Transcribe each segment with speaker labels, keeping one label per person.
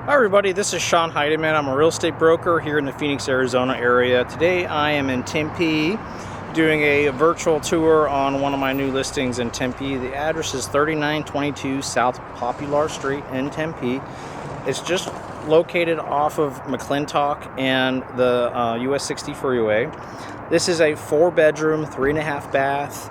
Speaker 1: Hi everybody, this is Sean Heidemann. I'm a real estate broker here in the Phoenix, Arizona area. Today I am in Tempe doing a virtual tour on one of my new listings in Tempe. The address is 3922 South Popular Street in Tempe. It's just located off of McClintock and the US 60 freeway. This is a 4-bedroom, 3.5 bath.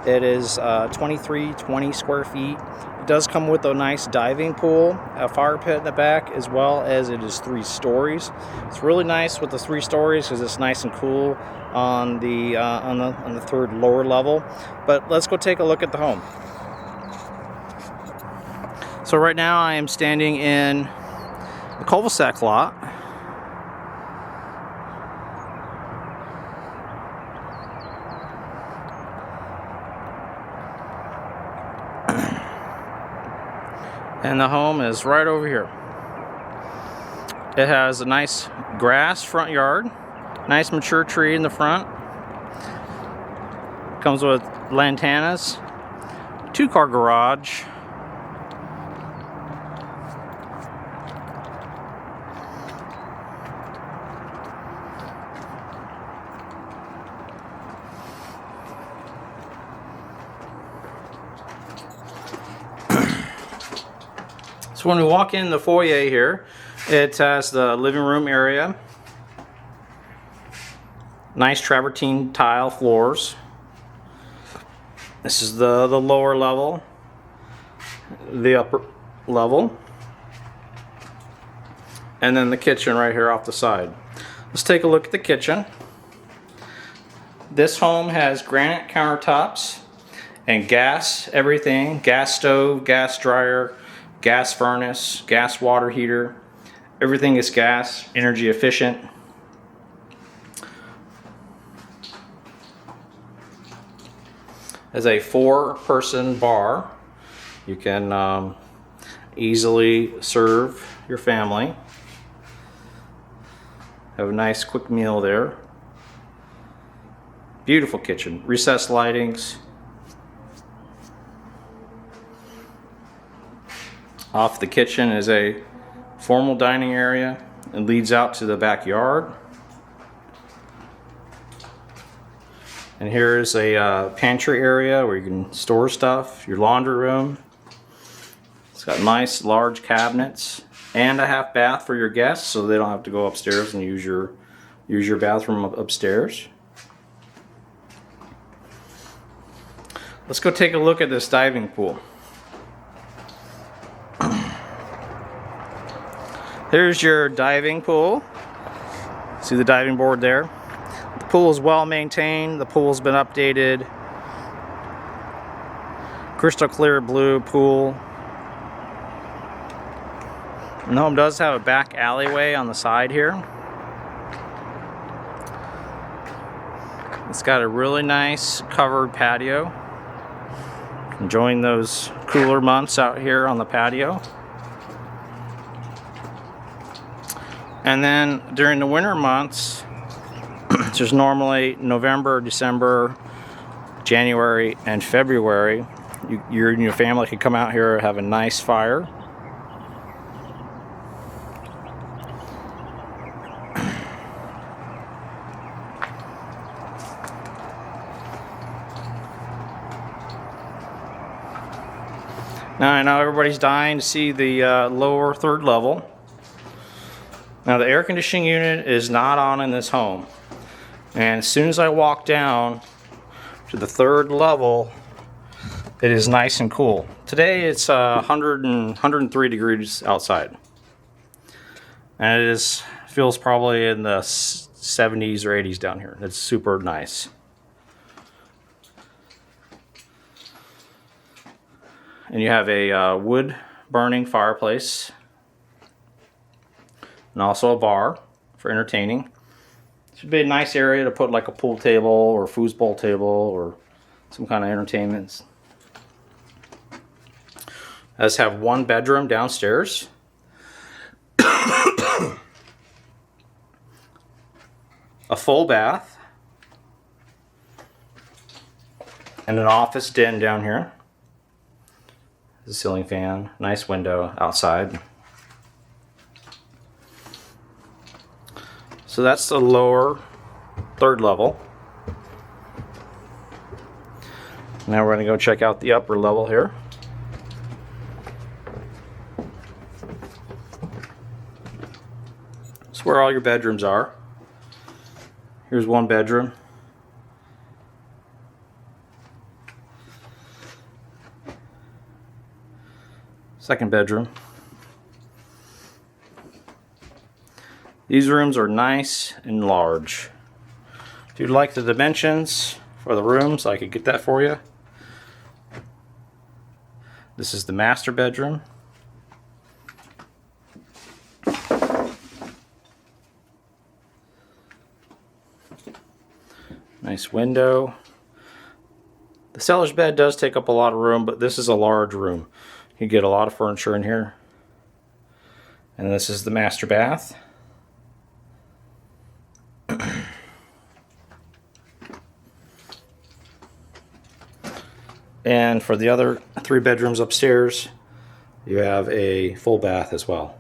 Speaker 1: It is 2320 square feet. It does come with a nice diving pool, a fire pit in the back, as well as it is 3 stories. It's really nice with the 3 stories because it's nice and cool on the third lower level. But let's go take a look at the home. So right now I am standing in the Cul-da-Sac lot. And the home is right over here. It has a nice grass front yard, nice mature tree in the front. Comes with lantanas, 2-car garage. So when we walk in the foyer here, it has the living room area. Nice travertine tile floors. This is the lower level, the upper level, and then the kitchen right here off the side. Let's take a look at the kitchen. This home has granite countertops and gas everything, gas stove, gas dryer, gas furnace, gas water heater. Everything is gas, energy efficient. As a 4-person bar, you can easily serve your family. Have a nice quick meal there. Beautiful kitchen, recessed lightings. Off the kitchen is a formal dining area and leads out to the backyard. And here is a pantry area where you can store stuff, your laundry room. It's got nice large cabinets and a half bath for your guests so they don't have to go upstairs and use your bathroom upstairs. Let's go take a look at this diving pool. Here's your diving pool. See the diving board there? The pool is well maintained. The pool's been updated. Crystal clear blue pool. And the home does have a back alleyway on the side here. It's got a really nice covered patio. Enjoying those cooler months out here on the patio. And then during the winter months, which is normally November, December, January, and February, you and your family can come out here and have a nice fire. Now I know everybody's dying to see the lower third level. Now the air conditioning unit is not on in this home. And as soon as I walk down to the third level, it is nice and cool. Today it's 103 degrees outside. And it feels probably in the 70s or 80s down here. It's super nice. And you have a wood burning fireplace. And also a bar for entertaining. Should be a nice area to put like a pool table or foosball table or some kind of entertainment. It does have 1 bedroom downstairs. A full bath. And an office den down here. There's a ceiling fan, nice window outside. So that's the lower third level. Now we're going to go check out the upper level here. It's where all your bedrooms are. Here's one bedroom. Second bedroom. These rooms are nice and large. If you'd like the dimensions for the rooms, I could get that for you. This is the master bedroom. Nice window. The seller's bed does take up a lot of room, but this is a large room. You get a lot of furniture in here. And this is the master bath. And for the other 3 bedrooms upstairs, you have a full bath as well.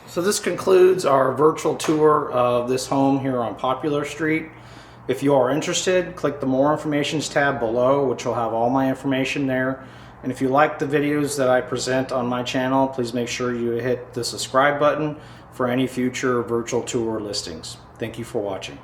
Speaker 1: So this concludes our virtual tour of this home here on Popular Street. If you are interested, click the More Information tab below, which will have all my information there. And if you like the videos that I present on my channel, please make sure you hit the subscribe button for any future virtual tour listings. Thank you for watching.